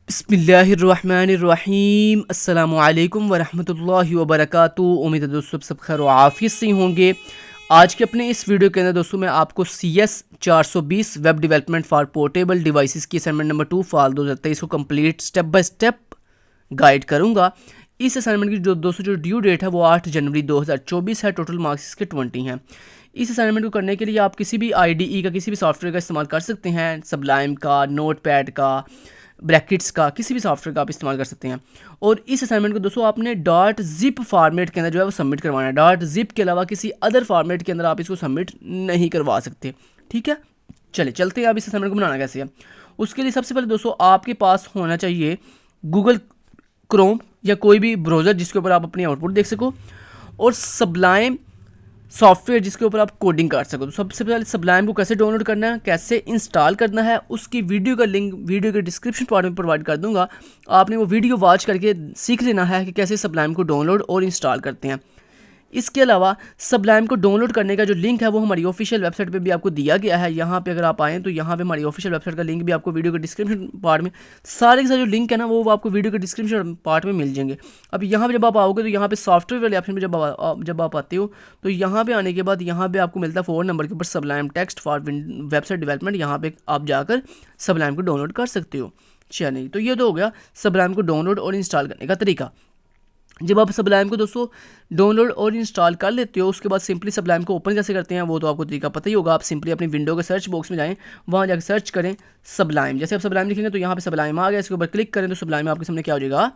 बिस्मिल्लाहिर्रहमानिर्रहीम अस्सलामुअलैकुम वरहमतुल्लाहि वबरकातुहू। उम्मीद है दोस्तों सब खैर व आफियत से होंगे। आज के अपने इस वीडियो के अंदर दोस्तों मैं आपको CS 420 web development for portable devices की असाइनमेंट नंबर 2 फाल 2023 को complete step by step guide करूंगा। इस असाइनमेंट की जो ड्यू डेट है वो 8 जनवरी 2024 है। टोटल मार्क्स इसके 20 हैं। इस असाइनमेंट को करने के लिए आप किसी भी IDE का किसी भी सॉफ्टवेयर का इस्तेमाल कर सकते हैं। सबलाइम का, नोटपैड का, ब्रैकेट्स का, किसी भी सॉफ्टवेयर का आप इस्तेमाल कर सकते हैं। और इस असाइनमेंट को दोस्तों आपने .zip फॉर्मेट के अंदर जो है वो सबमिट करवाना है। .zip के अलावा किसी अदर फॉर्मेट के अंदर आप इसको सबमिट नहीं करवा सकते। ठीक है, चले चलते हैं। आप इस असाइनमेंट को बनाना कैसे है उसके लिए सबसे पहले दोस्तों आपके पास होना चाहिए गूगल क्रोम या कोई भी ब्राउज़र जिसके ऊपर आप अपनी आउटपुट देख सको, और सबलाइम सॉफ्टवेयर जिसके ऊपर आप कोडिंग कर सको। तो सबसे पहले सबलाइम को कैसे डाउनलोड करना है, कैसे इंस्टॉल करना है, उसकी वीडियो का लिंक वीडियो के डिस्क्रिप्शन पार्ट में प्रोवाइड कर दूंगा। आपने वो वीडियो वॉच करके सीख लेना है कि कैसे सबलाइम को डाउनलोड और इंस्टॉल करते हैं। इसके अलावा सबलाइम को डाउनलोड करने का जो लिंक है वो हमारी ऑफिशियल वेबसाइट पे भी आपको दिया गया है। यहाँ पे अगर आप आएँ तो यहाँ पे हमारी ऑफिशियल वेबसाइट का लिंक भी आपको वीडियो के डिस्क्रिप्शन पार्ट में, सारे के सारे जो लिंक है ना वो आपको वीडियो के डिस्क्रिप्शन पार्ट में मिल जाएंगे। अब यहाँ पे जब आप आओगे तो यहाँ पे सॉफ्टवेयर वाले ऑप्शन में जब आप आते हो तो यहाँ पे आने के बाद यहाँ पे आपको मिलता है 4 नंबर के ऊपर Sublime text for website development. यहाँ पे आप जाकर सबलाइम को डाउनलोड कर सकते हो। चलिए, तो ये तो हो गया सबलाइम को डाउनलोड और इंस्टॉल करने का तरीका। जब आप सबलाइम को दोस्तों डाउनलोड और इंस्टॉल कर लेते हो उसके बाद सिंपली सबलाइम को ओपन कैसे करते हैं वो तो आपको तरीका पता ही होगा। आप सिंपली अपनी विंडो के सर्च बॉक्स में जाएं, वहाँ जाकर सर्च करें सबलाइम। जैसे आप सबलाइम लिखेंगे तो यहाँ पे सबलाइम आ गया, इसके ऊपर क्लिक करें तो सबलाइम आपके सामने क्या हो जाएगा,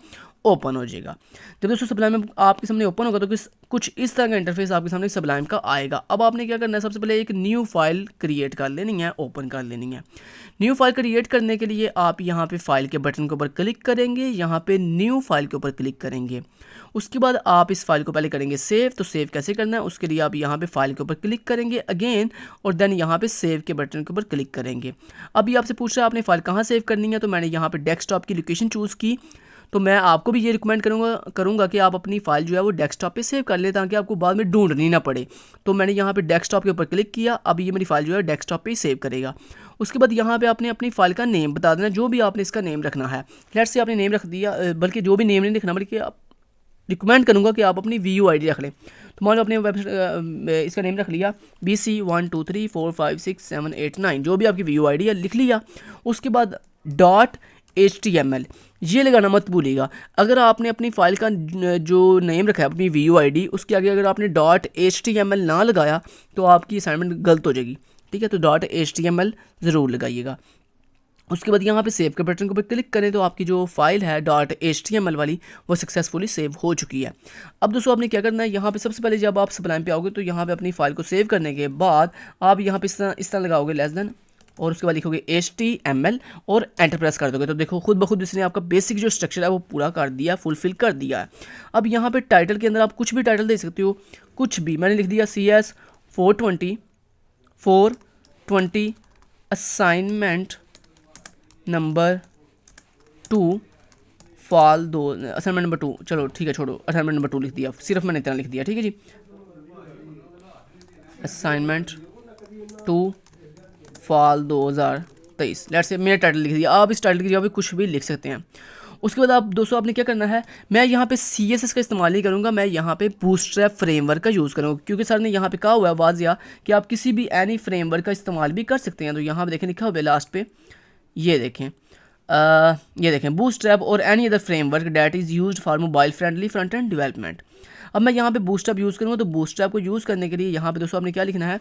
ओपन हो जाएगा। जब दोस्तों सबलाइम आपके सामने ओपन होगा तो कुछ इस तरह का इंटरफेस आपके सामने सबलाइम का आएगा। अब आपने क्या करना है, सबसे पहले एक न्यू फाइल क्रिएट कर लेनी है, ओपन कर लेनी है। न्यू फाइल क्रिएट करने के लिए आप यहाँ पे फाइल के बटन के ऊपर क्लिक करेंगे, यहाँ पे न्यू फाइल के ऊपर क्लिक करेंगे। उसके बाद आप इस फाइल को पहले करेंगे सेव। तो सेव कैसे करना है उसके लिए आप यहाँ पे फाइल के ऊपर क्लिक करेंगे अगेन, और देन यहाँ पे सेव के बटन के ऊपर क्लिक करेंगे। अभी आपसे पूछ रहा है आपने फाइल कहाँ सेव करनी है, तो मैंने यहाँ पे डेस्कटॉप की लोकेशन चूज़ की। तो मैं आपको भी ये रिकमेंड करूँगा कि आप अपनी फाइल जो है वो डेस्कटॉप पे सेव कर लें ताकि आपको बाद में ढूंढनी ना पड़े। तो मैंने यहाँ पे डेस्कटॉप के ऊपर क्लिक किया। अब ये मेरी फाइल जो है डेस्कटॉप पे ही सेव करेगा। उसके बाद यहाँ पे आपने अपनी फाइल का नेम बता देना, जो भी आपने इसका नेम रखना है। लेट्स से आपने नेम रख दिया, बल्कि जो भी नेम नहीं लिखना, बल्कि आप रिकमेंड करूँगा कि आप अपनी VUID रख लें। तो मान लो अपने वेबसाइट इसका नेम रख लिया BC 1 2 3 4 5 6 7 8 9, जो भी आपकी VUID है लिख लिया। उसके बाद .html ये लगाना मत भूलिएगा। अगर आपने अपनी फाइल का जो नेम रखा है अपनी VUID उसके आगे अगर आपने .html ना लगाया तो आपकी असाइनमेंट गलत हो जाएगी। ठीक है, तो .html ज़रूर लगाइएगा। उसके बाद यहाँ पे सेव के बटन के ऊपर क्लिक करें तो आपकी जो फाइल है .html वाली वो सक्सेसफुली सेव हो चुकी है। अब दोस्तों आपने क्या करना है, यहाँ पे सबसे पहले जब आप सबलाइम पे आओगे तो यहाँ पे अपनी फाइल को सेव करने के बाद आप यहाँ पे इस तरह लगाओगे लेस देन, और उसके बाद लिखोगे HTML और एंटर प्रेस कर दोगे। तो देखो खुद ब खुद इसने आपका बेसिक जो स्ट्रक्चर है वो पूरा कर दिया, फुलफिल कर दिया है। अब यहाँ पे टाइटल के अंदर आप कुछ भी टाइटल दे सकते हो, कुछ भी। मैंने लिख दिया CS 420 असाइनमेंट नंबर 2 फाल 2 असाइनमेंट नंबर 2। चलो ठीक है, छोड़ो, असाइनमेंट नंबर 2 लिख दिया, सिर्फ मैंने इतना लिख दिया। ठीक है जी, असाइनमेंट 2 फाल 2023। लेट्स से मेरा टाइटल लिख दिया। आप इस टाइटल की जगह पे कुछ भी लिख सकते हैं। उसके बाद आप दोस्तों आपने क्या करना है, मैं यहाँ पे CSS का इस्तेमाल नहीं करूँगा, मैं यहाँ पे बूटस्ट्रैप फ्रेमवर्क का यूज़ करूँगा, क्योंकि सर ने यहाँ पे कहा हुआ है वाजिया कि आप किसी भी एनी फ्रेमवर्क का इस्तेमाल भी कर सकते हैं। तो यहाँ पे देखें लिखा हुआ है लास्ट पे, ये देखें बूटस्ट्रैप और any other framework that is used for mobile friendly front end development. अब मैं यहाँ पे बूटस्ट्रैप यूज़ करूँगा, तो बूटस्ट्रैप को यूज़ करने के लिए यहाँ पे दोस्तों आपने क्या लिखना है,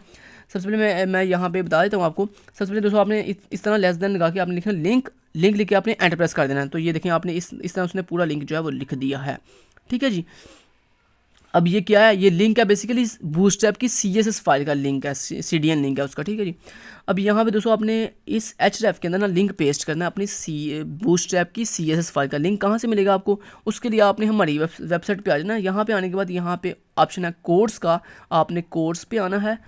सबसे पहले मैं यहाँ पे बता देता हूँ आपको। सबसे पहले दोस्तों आपने इस तरह लेस देन लगा के आपने लिखना लिंक लिख के आपने एंटर प्रेस कर देना है। तो ये देखें आपने इस तरह उसने पूरा लिंक जो है वो लिख दिया है। ठीक है जी, अब ये क्या है, ये लिंक है बेसिकली बूटस्ट्रैप की CSS फाइल का लिंक है, CDN लिंक है उसका। ठीक है जी, अब यहाँ पे दोस्तों आपने इस href के अंदर ना लिंक पेस्ट करना है अपनी बूटस्ट्रैप की CSS फाइल का। लिंक कहाँ से मिलेगा आपको, उसके लिए आपने हमारी वेबसाइट पे आ जाना। यहाँ पे आने के बाद यहाँ पे ऑप्शन है कोर्स का, आपने कोर्स पे आना है।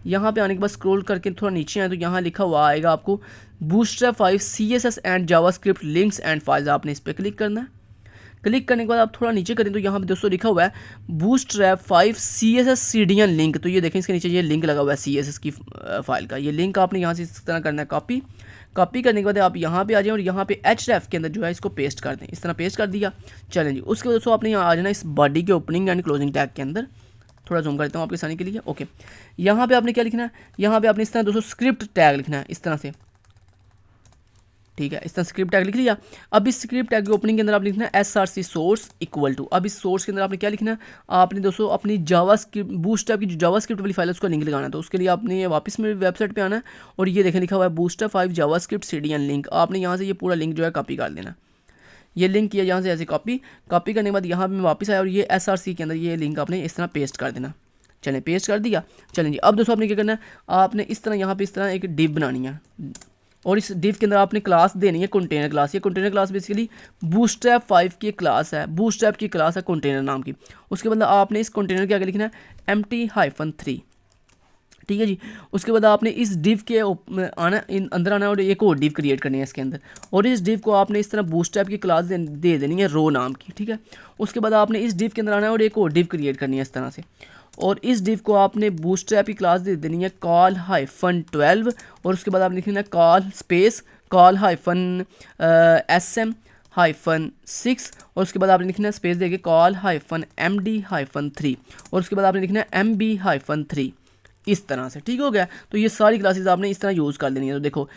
यहाँ पे आने के बाद स्क्रॉल करके थोड़ा नीचे आए तो यहाँ लिखा हुआ आएगा आपको bootstrap 5 CSS and JavaScript links and files, आपने इस पर क्लिक करना है। क्लिक करने के बाद आप थोड़ा नीचे करें तो यहाँ पे दोस्तों लिखा हुआ है बूटस्ट्रैप 5 CSS CDN लिंक। तो ये देखें इसके नीचे ये लिंक लगा हुआ है CSS की फाइल का। ये लिंक आपने यहाँ से इस तरह करना है कॉपी करने के बाद आप यहाँ पे आ जाएं और यहाँ पे href के अंदर जो है इसको पेस्ट कर दें। इस तरह पेस्ट कर दिया। चलें जी, उसके बाद दोस्तों आपने यहाँ आ जाना इस बॉडी के ओपनिंग एंड क्लोजिंग टैग के अंदर। थोड़ा जूम करता हूँ आपके आसानी के लिए। ओके, यहाँ पे आपने क्या लिखना है, यहाँ पे आपने इस तरह दोस्तों स्क्रिप्ट टैग लिखना है इस तरह से, ठीक है। इस तरह स्क्रिप्ट टैग लिख लिया। अब इस स्क्रिप्ट टैग की ओपनिंग के अंदर आप लिखना है src सोर्स इक्वल टू। अब इस सोर्स के अंदर आपने क्या लिखना है, आपने दोस्तों अपनी जावास्क्रिप्ट बूटस्ट्रैप की जो जावास्क्रिप्ट वाली फाइल है उसका लिंक लगाना है। तो उसके लिए आपने वापस मेरी वेबसाइट पे आना है और ये देखें लिखा हुआ है बूटस्ट्रैप 5 जावास्क्रिप्ट CDN लिंक। आपने यहाँ से ये पूरा लिंक जो है कॉपी कर लेना। ये लिंक किया यहाँ से ऐसे कॉपी करने के बाद यहाँ पर मैं वापस आया और ये src के अंदर ये लिंक आपने इस तरह पेस्ट कर देना। चलें, पेस्ट कर दिया। चलें जी, अब दोस्तों आपने क्या करना है, आपने इस तरह यहाँ पे इस तरह एक डिव बनानी है और इस डिव के अंदर आपने क्लास देनी है कंटेनर क्लास। ये कंटेनर क्लास बेसिकली बूटस्ट्रैप 5 की क्लास है, बूटस्ट्रैप की क्लास है कंटेनर नाम की। उसके बाद आपने इस कंटेनर के आगे लिखना है empty-3, ठीक है जी। उसके बाद आपने इस डिव के आना अंदर आना और एक और डिव क्रिएट करनी है इसके अंदर, और इस डिव को आपने इस तरह बूटस्ट्रैप की क्लास दे देनी है रो नाम की, ठीक है। उसके बाद आपने इस डिव के अंदर आना है और एक और डिव क्रिएट करनी है इस तरह से, और इस डिव को आपने बूटस्ट्रैप की क्लास दे देनी है call-12, और उसके बाद आपने लिखना है call स्पेस call-sm-6, और उसके बाद आपने लिखना है स्पेस देके call-md-3, और उसके बाद आपने लिखना है mb-3, इस तरह से, ठीक हो गया। तो ये सारी क्लासेस आपने इस तरह यूज़ कर लेनी है। तो देखो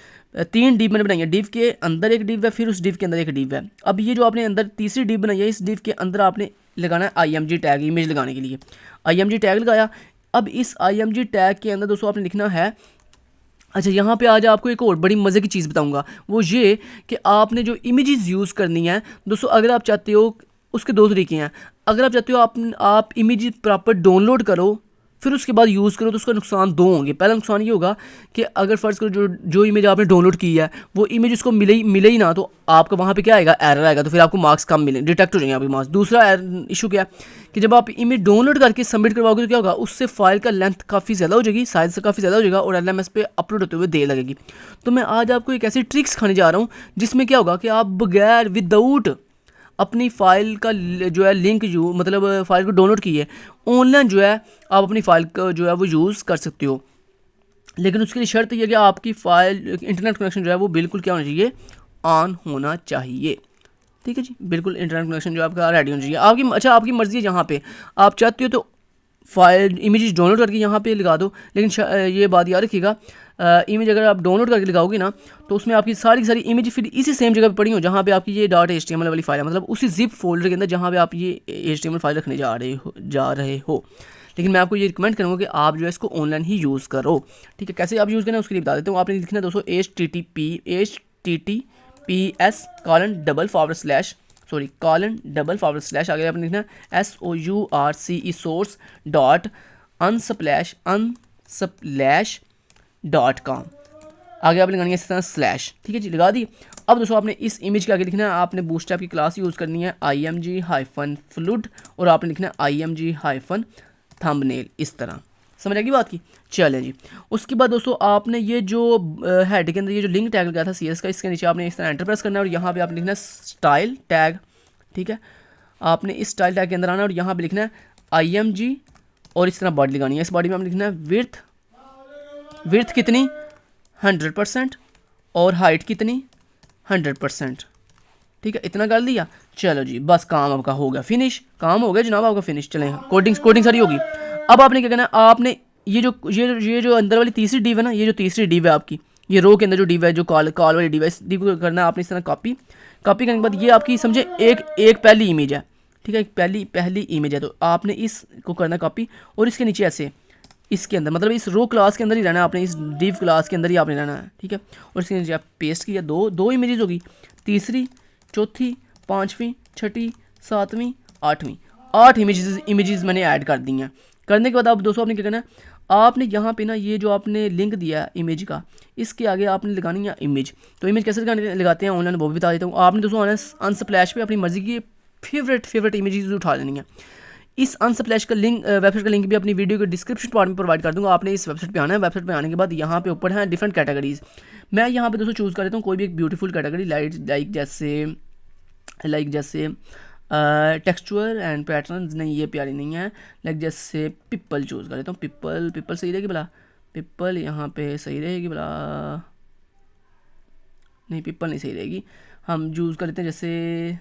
3 डिव मैंने बनाई है, डिव के अंदर एक डिव है, फिर उस डिव के अंदर एक डिव है। अब ये जो आपने अंदर तीसरी डिव बनाई है, इस डिव के अंदर आपने लगाना है img टैग, इमेज लगाने के लिए img टैग लगाया। अब इस img टैग के अंदर दोस्तों आपने लिखना है, अच्छा यहाँ पे आज आपको एक और बड़ी मज़े की चीज़ बताऊंगा, वो ये कि आपने जो इमेजेस यूज़ करनी है दोस्तों, अगर आप चाहते हो, उसके 2 तरीके हैं। अगर आप चाहते हो आप इमेज प्रॉपर डाउनलोड करो फिर उसके बाद यूज़ करो, तो उसका नुकसान 2 होंगे। पहला नुकसान ये होगा कि अगर फ़र्ज़ करो जो इमेज आपने डाउनलोड की है वो इमेज उसको मिले ही ना, तो आपका वहाँ पे क्या आएगा, एरर आएगा, तो फिर आपको मार्क्स कम मिले, डिटेक्ट हो जाएंगे आपके मार्क्स। दूसरा इशू क्या है कि जब आप इमेज डाउनलोड करके सबमिट करवाओगे तो क्या होगा, उससे फाइल का लेंथ काफ़ी ज़्यादा हो जाएगी, साइज़ से काफ़ी ज़्यादा हो जाएगा, और LMS पे अपलोड होते हुए देर लगेगी। तो मैं आज आपको एक ऐसी ट्रिक्स खाने जा रहा हूँ जिसमें क्या होगा कि आप बगैर विदाउट अपनी फ़ाइल का जो है लिंक मतलब फ़ाइल को डाउनलोड कीजिए, ऑनलाइन जो है आप अपनी फ़ाइल का जो है वो यूज़ कर सकते हो। लेकिन उसके लिए शर्त यह है कि आपकी फ़ाइल इंटरनेट कनेक्शन जो है वो बिल्कुल क्या होना चाहिए, ऑन होना चाहिए, ठीक है जी। बिल्कुल इंटरनेट कनेक्शन जो आपका रेडी होना चाहिए। आपकी मर्ज़ी है, जहाँ पे आप चाहते हो तो फाइल इमेज डाउनलोड करके यहाँ पे लगा दो, लेकिन ये बात याद रखिएगा, इमेज अगर आप डाउनलोड करके लगाओगे ना तो उसमें आपकी सारी की सारी इमेज फिर इसी सेम जगह पे पड़ी हो जहाँ पे आपकी ये .html वाली फाइल है, मतलब उसी जिप फोल्डर के अंदर जहाँ पे आप ये HTML फाइल रखने जा रहे हो। लेकिन मैं आपको ये रिकमेंड करूँगा कि आप जो है इसको ऑनलाइन ही यूज़ करो, ठीक है। कैसे आप यूज़ करना है उसके लिए बता देता हूँ। आपने लिखना है दोस्तों https:// आगे आपने लिखना है source source डॉट unsplash.com, आगे आपने लगानी है इस तरह स्लैश, ठीक है जी, लगा दी। अब दोस्तों आपने इस इमेज के आगे लिखना है, आपने बूटस्ट्रैप की क्लास यूज़ करनी है img-flood, और आपने लिखना है img-thumbnail, इस तरह। समझ आएगी बात की। चलें जी, उसके बाद दोस्तों आपने ये जो हेड के अंदर ये जो लिंक टैग लगाया था CS का, इसके नीचे आपने इस तरह एंटर प्रेस करना है और यहाँ पे आपने लिखना है स्टाइल टैग, ठीक है। आपने इस स्टाइल टैग के अंदर आना और यहाँ पे लिखना है img और इस तरह बॉडी लगानी है। इस बॉडी में आपने लिखना है विड्थ कितनी 100% और हाइट कितनी 100%, ठीक है। इतना कर लिया। चलो जी, बस काम आपका हो गया फिनिश, काम हो गया जनाब आपका फिनिश। चलें, कोडिंग सारी होगी। अब आपने क्या करना है, आपने ये जो अंदर वाली तीसरी डिव है ना, ये जो तीसरी डिव है आपकी, ये रो के अंदर जो डिव है, जो कॉल वाली डिव है, इस डिव को करना है आपने इस तरह कॉपी करने के बाद ये आपकी समझे एक पहली इमेज है, ठीक है, एक पहली इमेज है। तो आपने इसको करना कॉपी और इसके नीचे ऐसे इसके अंदर, मतलब इस रो क्लास के अंदर ही रहना है आपने, इस डिव क्लास के अंदर ही आपने रहना है, ठीक है। और इसके नीचे आप पेस्ट किया, दो इमेजेस होगी, तीसरी, चौथी, 5वीं, 6ठी, 7वीं, 8वीं, 8 इमेजेस मैंने ऐड कर दी हैं। करने के बाद आप दोस्तों आपने क्या करना है, आपने यहाँ पे ना ये जो आपने लिंक दिया है इमेज का, इसके आगे आपने लगानी है इमेज। तो इमेज कैसे लगाते हैं ऑनलाइन वो भी बता देता हूँ। आपने दोस्तों अनस्प्लैश पे अपनी मर्जी की फेवरेट इमेजेस उठा लेनी है। इस अनस्प्लैश का लिंक, वेबसाइट का लिंक भी अपनी वीडियो के डिस्क्रिप्शन पार्ट में प्रोवाइड कर दूंगा। आपने इस वेबसाइट पे आना है। वेबसाइट पे आने के बाद यहाँ पे ऊपर है डिफरेंट कैटेगरीज। मैं यहाँ पे दोस्तों चूज़ कर लेता हूँ कोई भी एक ब्यूटीफुल कैटेगरी, लाइक जैसे टेक्सचुअल एंड पैटर्न्स, नहीं ये प्यारी नहीं है। लाइक जैसे पिपल चूज़ कर लेता हूँ। पिपल सही रहेगी भला, पिपल यहाँ पे सही रहेगी भला, नहीं पीपल नहीं सही रहेगी, हम यूज़ कर लेते हैं जैसे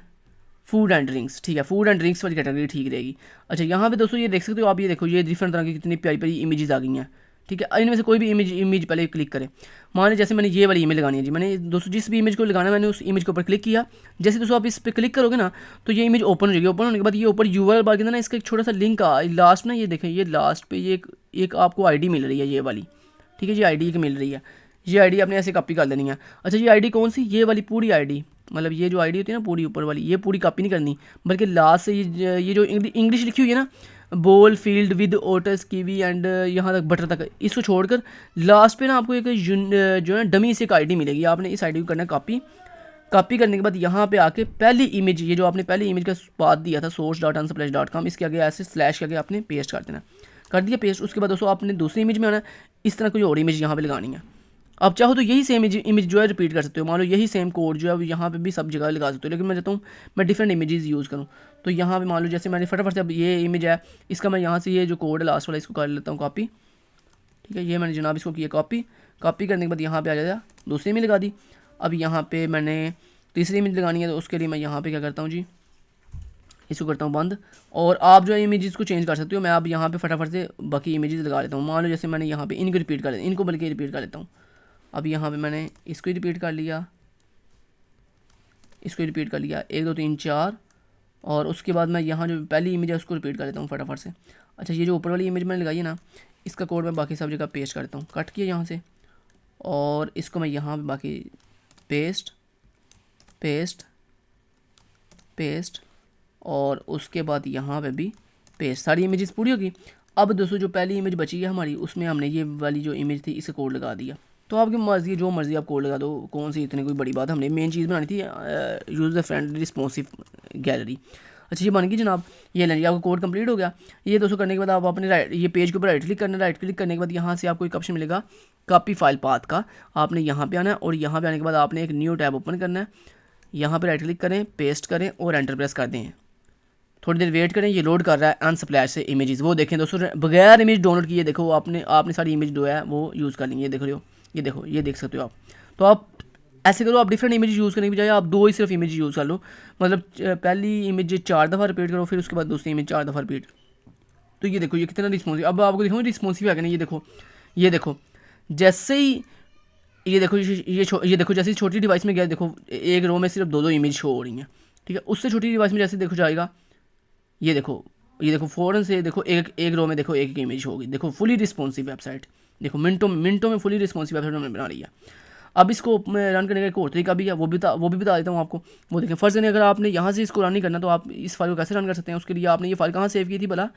फूड एंड ड्रिंक्स, ठीक है, फूड एंड ड्रिंक्स वाली कैटेगरी ठीक रहेगी। अच्छा यहाँ पे दोस्तों ये देख सकते हो आप, ये देखो ये डिफरेंट तरह की कितनी प्यारी प्यारी इमेजेस आ गई हैं, ठीक है। इनमें से कोई भी इमेज पहले क्लिक करें, मान लीजिए जैसे मैंने ये वाली इमेज लगानी है जी, मैंने दोस्तों जिस भी इमेज को लगाना है मैंने उस इमेज के ऊपर क्लिक किया। जैसे दोस्तों आप इस पर क्लिक करोगे ना तो ये इमेज ओपन हो जाएगी। ओपन होने के बाद ये ऊपर यूआरएल बार के अंदर ना इसका एक छोटा सा लिंक लास्ट में, ये देखें ये लास्ट पे ये एक आपको आईडी मिल रही है ये वाली, ठीक है जी, आईडी मिल रही है, ये आईडी आपने ऐसे कॉपी कर लेनी है। अच्छा ये आईडी कौन सी, ये वाली पूरी आईडी, मतलब ये जो आईडी होती है ना पूरी ऊपर वाली, ये पूरी कॉपी नहीं करनी, बल्कि लास्ट से ये जो इंग्लिश लिखी हुई है ना, ball field with oats kiwi and यहाँ तक बटर तक, इसको छोड़कर लास्ट पे ना आपको एक जो है डमी से एक आईडी मिलेगी। आपने इस आईडी को करना है कॉपी। कॉपी करने के बाद यहाँ पे आके पहली इमेज, ये जो आपने पहली इमेज का पाथ दिया था source.unsplash.com, इसके आगे ऐसे स्लैश के आगे आपने पेस्ट कर देना। कर दिया पेस्ट। उसके बाद दोस्तों आपने दूसरी इमेज में आना है, इस तरह कोई और इमेज यहाँ पे लगानी है। आप चाहो तो यही सेम इमेज जो है रिपीट कर सकते हो, मान लो यही सेम कोड जो है यहाँ पे भी सब जगह लगा सकते हो, लेकिन मैं चाहता हूँ मैं डिफरेंट इमेजेस यूज़ करूँ। तो यहाँ पे मान लो जैसे मैंने फटाफट से अब ये इमेज है, इसका मैं यहाँ से ये जो कोड है लास्ट वाला इसको कर लेता हूँ कॉपी, ठीक है। ये मैंने जनाब इसको किया कॉपी। कॉपी करने के बाद यहाँ पे आ जाएगा, दूसरी इमेज लगा दी। अब यहाँ पे मैंने तीसरी इमेज लगानी है, तो उसके लिए मैं यहाँ पे क्या करता हूँ जी, इसको करता हूँ बंद। और आप जो है इमेजेस को चेंज कर सकते हो। मैं अब यहाँ पे फटाफट से बाकी इमेजेस लगा लेता हूँ। मान लो जैसे मैंने यहाँ पे इनको रिपीट कर लेता, इनको बल्कि रिपीट कर लेता हूँ। अब यहाँ पे मैंने इसको ही रिपीट कर लिया, इसको रिपीट कर लिया, 1 2 3 4। और उसके बाद मैं यहाँ जो पहली इमेज है उसको रिपीट कर लेता हूँ फटाफट से। अच्छा ये जो ऊपर वाली इमेज मैंने लगाई है ना, इसका कोड मैं बाकी सब जगह पेस्ट करता हूँ, कट किया यहाँ से, और इसको मैं यहाँ पे बाकी पेस्ट पेस्ट पेस्ट, और उसके बाद यहाँ पे भी पेस्ट, सारी इमेजेस पूरी होगी। अब दोस्तों जो पहली इमेज बची है हमारी, उसमें हमने ये वाली जो इमेज थी इसका कोड लगा दिया। तो आपकी मर्ज़ी, जो मर्ज़ी आप कोड लगा दो, कौन सी इतनी कोई बड़ी बात। हमने मेन चीज़ बनानी थी यूज़र फ्रेंडली रिस्पॉन्सिव गैलरी। अच्छा ये बन गई जनाब, ये लेंगे आपका कोड कंप्लीट हो गया। ये दोस्तों करने के बाद आप अपने ये पेज के ऊपर राइट क्लिक करना है। राइट क्लिक करने के बाद यहाँ से आपको एक ऑप्शन मिलेगा कॉपी फाइल पाथ का, आपने यहाँ पे आना है, और यहाँ पे आने के बाद आपने एक न्यू टैब ओपन करना है। यहाँ पे राइट क्लिक करें, पेस्ट करें और एंटर प्रेस कर दें। थोड़ी देर वेट करें, ये लोड कर रहा है अनस्प्लैश से इमेजेस। वो देखें दोस्तों, बगैर इमेज डाउनलोड किए देखो आपने सारी इमेज जो है वो यूज़ कर ली है। देख रहे हो, ये देखो, ये देख सकते हो आप। तो आप ऐसे करो, आप डिफरेंट इमेज यूज़ करने की बजाय आप 2 ही सिर्फ इमेज यूज़ कर लो। मतलब पहली इमेज 4 दफ़ा रिपीट करो, फिर उसके बाद दूसरी इमेज 4 दफ़ा रिपीट। तो ये देखो ये कितना रिस्पॉन्सिव, अब आपको दिखाऊँ रिस्पॉन्सिव है कि नहीं। ये देखो जैसे ही ये देखो जैसे छोटी डिवाइस में गया, देखो एक रो में सिर्फ 2 इमेज शो हो रही हैं, ठीक है। उससे छोटी डिवाइस में जैसे देखो जाएगा, ये देखो फ़ौरन से देखो एक रो में देखो एक इमेज होगी। देखो फुली रिस्पॉन्सिव वेबसाइट, देखो मिनटों में फुली रिस्पॉन्सिव वेबसाइट हमने बना रही है। अब इसको रन करने का एक और तरीका भी है, वो भी बता देता हूँ आपको। वो देखें, फ़र्ज़ करें अगर आपने यहाँ से इसको रन नहीं करना, तो आप इस फाइल को कैसे रन कर सकते हैं। उसके लिए आपने ये फाइल कहाँ सेव की थी भला,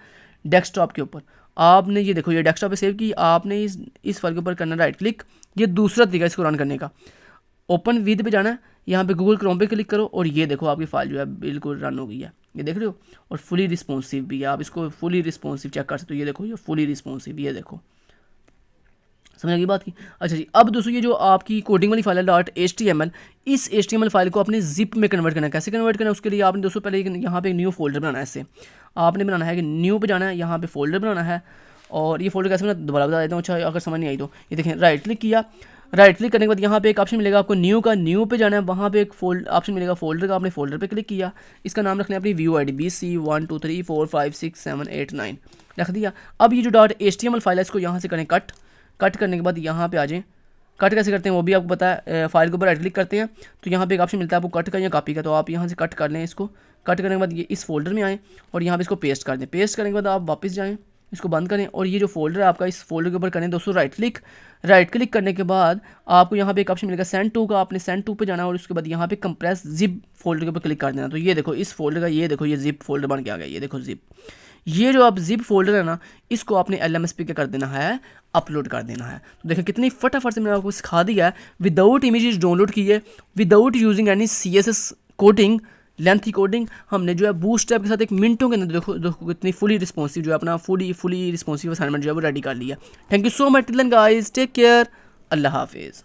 डेस्कटॉप के ऊपर। आपने ये देखो ये डेस्कटॉप पे सेव की, आपने इस फाइल के ऊपर करना राइट क्लिक। ये दूसरा तरीका इसको रन करने का, ओपन विद पे जाना है, यहाँ पे गूगल क्रोम पे क्लिक करो, और ये देखो आपकी फाइल जो है बिल्कुल रन हो गई है, ये देख रहे हो। और फुली रिस्पॉन्सिव भी है, आप इसको फुली रिस्पॉन्सिव चेक कर सकते हो। ये देखो ये फुली रिस्पॉन्सिव, ये देखो, समझ गई बात की। अच्छा जी, अब दोस्तों ये जो आपकी कोडिंग वाली फाइल है .html, इस HTML फाइल को आपने जिप में कन्वर्ट करना है। कैसे कन्वर्ट करना है, उसके लिए आपने दोस्तों पहले यहाँ पे एक न्यू फोल्डर बनाना है। इससे आपने बनाना है कि न्यू पे जाना है, यहाँ पे फोल्डर बनाना है। और ये फोल्डर कैसे मैं दोबारा बता देता हूँ, अच्छा अगर समझ नहीं आई तो ये देखें, राइट क्लिक किया। राइट क्लिक करने के बाद यहाँ पे एक ऑप्शन मिलेगा आपको न्यू का, न्यू पे जाना है। वहाँ पे एक ऑप्शन मिलेगा फोल्डर का, आपने फोल्डर पे क्लिक किया। इसका नाम रखना है अपनी व्यू ID BC 1 2 3 4 5 6 7 8 9 रख दिया। अब ये जो .html फाइल है इसको यहाँ से करें कट करने के बाद यहाँ पे आ जाएँ। कट कैसे करते हैं वो भी आपको पता है, फाइल के ऊपर राइट क्लिक करते हैं तो यहाँ पे एक ऑप्शन मिलता है आपको कट का या कॉपी का, तो आप यहाँ से कट कर लें इसको। कट करने के बाद ये इस फोल्डर में आएँ और यहाँ पे इसको पेस्ट कर दें। पेस्ट करने के बाद आप वापस जाएँ, इसको बंद करें, और ये जो फोल्डर है आपका, इस फोल्डर के ऊपर करें दोस्तों राइट क्लिक करने के बाद आपको यहाँ पे एक ऑप्शन मिलेगा सेंड टू का, आपने सेंड टू पे जाना और उसके बाद यहाँ पे कंप्रेस जिप फोल्डर के ऊपर क्लिक कर देना। तो ये देखो इस फोल्डर का, ये देखो ये जिप फोल्डर बन के आ गया। ये देखो जिप, ये जो आप जिप फोल्डर है ना, इसको आपने LMS पे क्या कर देना है, अपलोड कर देना है। तो देखिए कितनी फटाफट से मैंने आपको सिखा दिया है, विदाउट इमेजेस डाउनलोड किए, without using any CSS coding, lengthy coding, हमने जो है बूटस्ट्रैप के साथ एक मिनटों के अंदर देखो कितनी फुली रिस्पॉन्सिव जो है अपना फुली रिस्पॉन्सिव असाइनमेंट जो है वो रेडी कर लिया। Thank you so much till then guys, take care, अल्लाह हाफिज़।